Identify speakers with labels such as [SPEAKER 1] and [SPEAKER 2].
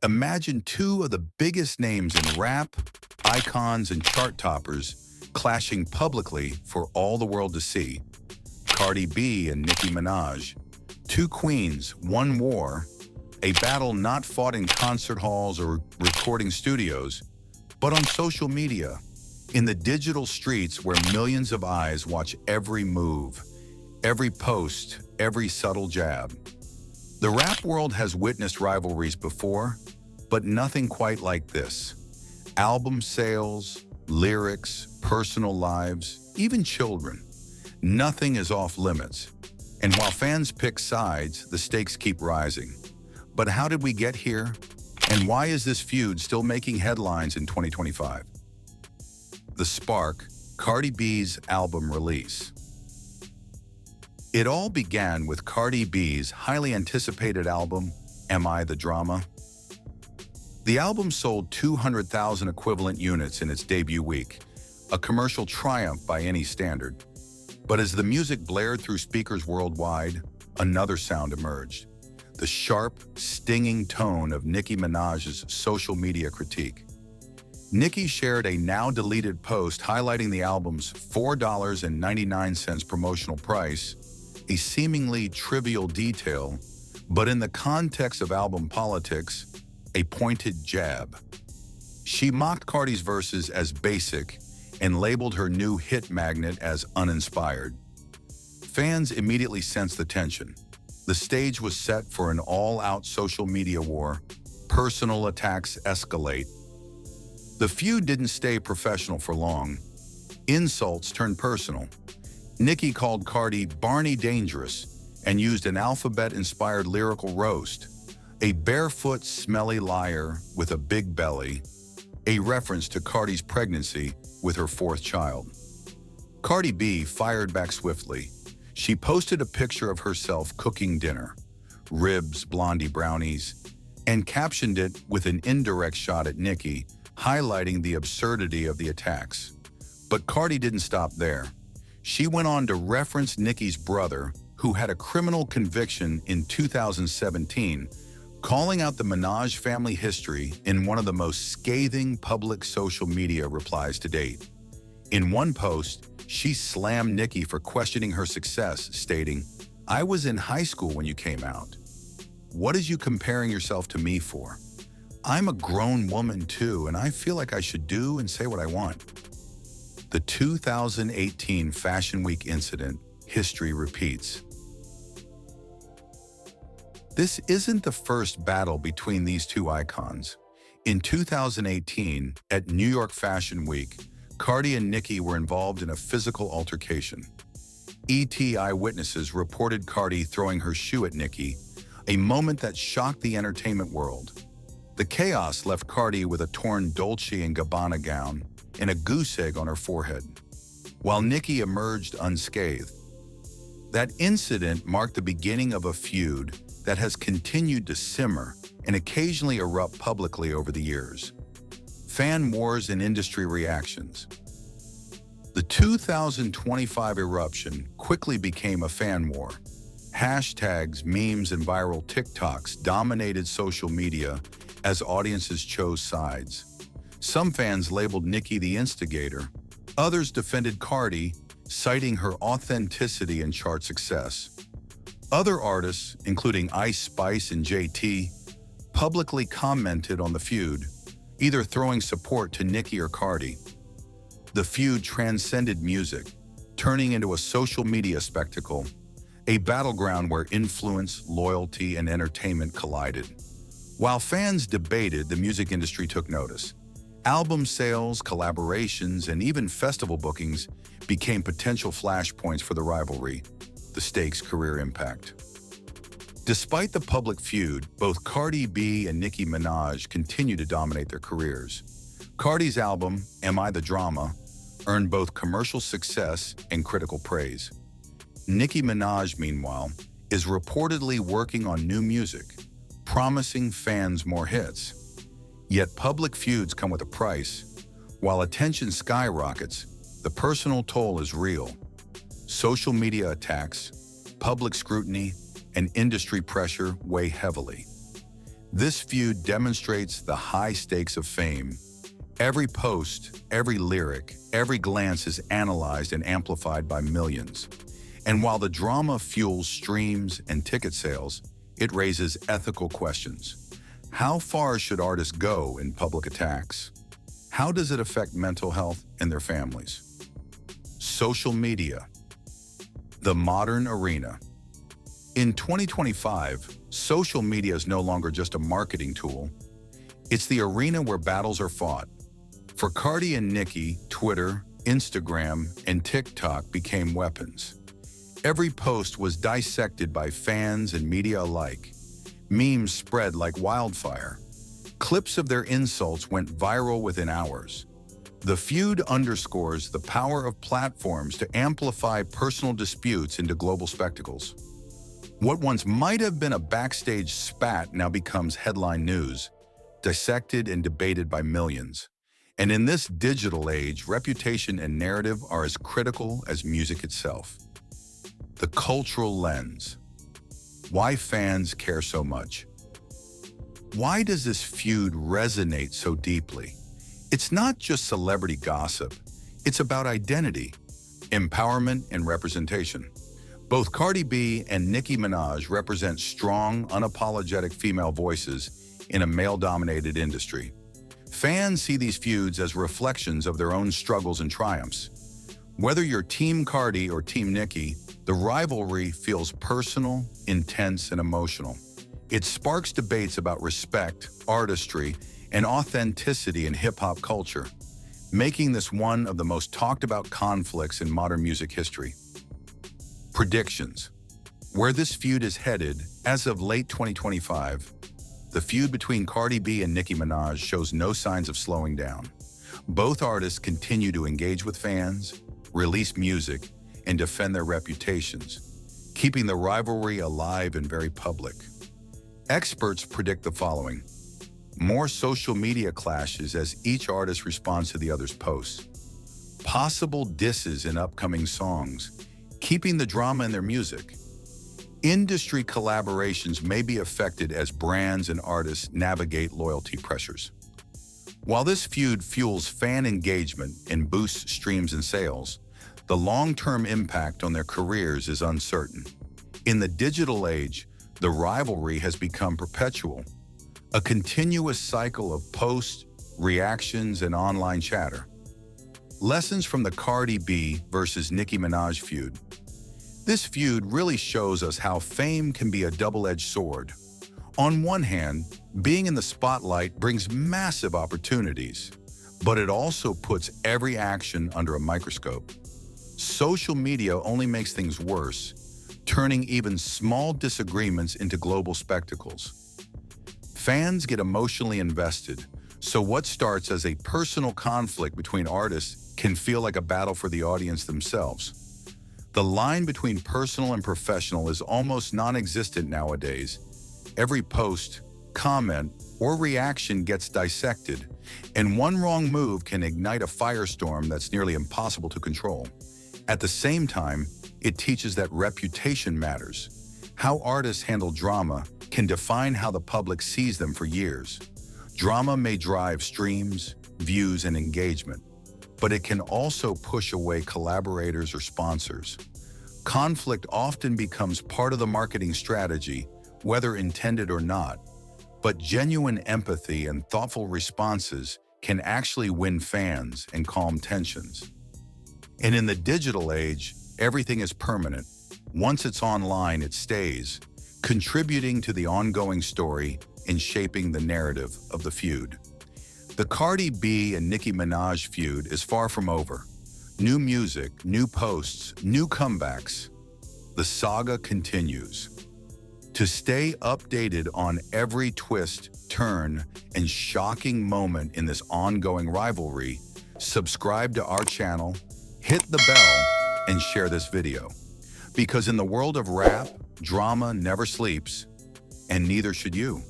[SPEAKER 1] Imagine two of the biggest names in rap, icons and chart toppers, clashing publicly for all the world to see. Cardi B and Nicki Minaj. Two queens, one war, a battle not fought in concert halls or recording studios, but on social media, in the digital streets where millions of eyes watch every move, every post, every subtle jab. The rap world has witnessed rivalries before, but nothing quite like this. Album sales, lyrics, personal lives, even children. Nothing is off limits. And while fans pick sides, the stakes keep rising. But how did we get here? And why is this feud still making headlines in 2025? The spark, Cardi B's album release. It all began with Cardi B's highly anticipated album, Am I the Drama? The album sold 200,000 equivalent units in its debut week, a commercial triumph by any standard. But as the music blared through speakers worldwide, another sound emerged. The sharp, stinging tone of Nicki Minaj's social media critique. Nicki shared a now-deleted post highlighting the album's $4.99 promotional price, a seemingly trivial detail, but in the context of album politics, a pointed jab. She mocked Cardi's verses as basic and labeled her new hit magnet as uninspired. Fans immediately sensed the tension. The stage was set for an all-out social media war. Personal attacks escalate. The feud didn't stay professional for long. Insults turned personal. Nicki called Cardi Barney Dangerous and used an alphabet-inspired lyrical roast. A barefoot, smelly liar with a big belly, a reference to Cardi's pregnancy with her fourth child. Cardi B fired back swiftly. She posted a picture of herself cooking dinner, ribs, blondie brownies, and captioned it with an indirect shot at Nicki, highlighting the absurdity of the attacks. But Cardi didn't stop there. She went on to reference Nicki's brother, who had a criminal conviction in 2017, calling out the Minaj family history in one of the most scathing public social media replies to date. In one post, she slammed Nicki for questioning her success, stating, "I was in high school when you came out. What is you comparing yourself to me for? I'm a grown woman too, and I feel like I should do and say what I want." The 2018 Fashion Week incident, history repeats. This isn't the first battle between these two icons. In 2018, at New York Fashion Week, Cardi and Nicki were involved in a physical altercation. ET eyewitnesses reported Cardi throwing her shoe at Nicki, a moment that shocked the entertainment world. The chaos left Cardi with a torn Dolce & Gabbana gown and a goose egg on her forehead, while Nicki emerged unscathed. That incident marked the beginning of a feud that has continued to simmer and occasionally erupt publicly over the years. Fan wars and industry reactions. The 2025 eruption quickly became a fan war. Hashtags, memes, and viral TikToks dominated social media as audiences chose sides. Some fans labeled Nicki the instigator. Others defended Cardi, citing her authenticity and chart success. Other artists, including Ice Spice and JT, publicly commented on the feud, either throwing support to Nicki or Cardi. The feud transcended music, turning into a social media spectacle, a battleground where influence, loyalty, and entertainment collided. While fans debated, the music industry took notice. Album sales, collaborations, and even festival bookings became potential flashpoints for the rivalry, the stakes' career impact. Despite the public feud, both Cardi B and Nicki Minaj continue to dominate their careers. Cardi's album, Am I the Drama, earned both commercial success and critical praise. Nicki Minaj, meanwhile, is reportedly working on new music, promising fans more hits. Yet public feuds come with a price. While attention skyrockets, the personal toll is real. Social media attacks, public scrutiny, and industry pressure weigh heavily. This feud demonstrates the high stakes of fame. Every post, every lyric, every glance is analyzed and amplified by millions. And while the drama fuels streams and ticket sales, it raises ethical questions. How far should artists go in public attacks? How does it affect mental health and their families? Social media, the modern arena. In 2025, social media is no longer just a marketing tool. It's the arena where battles are fought. For Cardi and Nicki, Twitter, Instagram, and TikTok became weapons. Every post was dissected by fans and media alike. Memes spread like wildfire. Clips of their insults went viral within hours. The feud underscores the power of platforms to amplify personal disputes into global spectacles. What once might have been a backstage spat now becomes headline news, dissected and debated by millions. And in this digital age, reputation and narrative are as critical as music itself. The cultural lens. Why fans care so much? Why does this feud resonate so deeply? It's not just celebrity gossip. It's about identity, empowerment, and representation. Both Cardi B and Nicki Minaj represent strong, unapologetic female voices in a male-dominated industry. Fans see these feuds as reflections of their own struggles and triumphs. Whether you're Team Cardi or Team Nicki, the rivalry feels personal, intense, and emotional. It sparks debates about respect, artistry, and authenticity in hip-hop culture, making this one of the most talked-about conflicts in modern music history. Predictions. Where this feud is headed, as of late 2025, the feud between Cardi B and Nicki Minaj shows no signs of slowing down. Both artists continue to engage with fans, release music, and defend their reputations, keeping the rivalry alive and very public. Experts predict the following: more social media clashes as each artist responds to the other's posts, possible disses in upcoming songs, keeping the drama in their music. Industry collaborations may be affected as brands and artists navigate loyalty pressures. While this feud fuels fan engagement and boosts streams and sales, the long-term impact on their careers is uncertain. In the digital age, the rivalry has become perpetual, a continuous cycle of posts, reactions, and online chatter. Lessons from the Cardi B versus Nicki Minaj feud. This feud really shows us how fame can be a double-edged sword. On one hand, being in the spotlight brings massive opportunities, but it also puts every action under a microscope. Social media only makes things worse, turning even small disagreements into global spectacles. Fans get emotionally invested, so what starts as a personal conflict between artists can feel like a battle for the audience themselves. The line between personal and professional is almost non-existent nowadays. Every post, comment, or reaction gets dissected, and one wrong move can ignite a firestorm that's nearly impossible to control. At the same time, it teaches that reputation matters. How artists handle drama can define how the public sees them for years. Drama may drive streams, views, and engagement, but it can also push away collaborators or sponsors. Conflict often becomes part of the marketing strategy, whether intended or not, but genuine empathy and thoughtful responses can actually win fans and calm tensions. And in the digital age, everything is permanent. Once it's online, it stays, contributing to the ongoing story and shaping the narrative of the feud. The Cardi B and Nicki Minaj feud is far from over. New music, new posts, new comebacks. The saga continues. To stay updated on every twist, turn, and shocking moment in this ongoing rivalry, subscribe to our channel, hit the bell, and share this video. Because in the world of rap, drama never sleeps, and neither should you.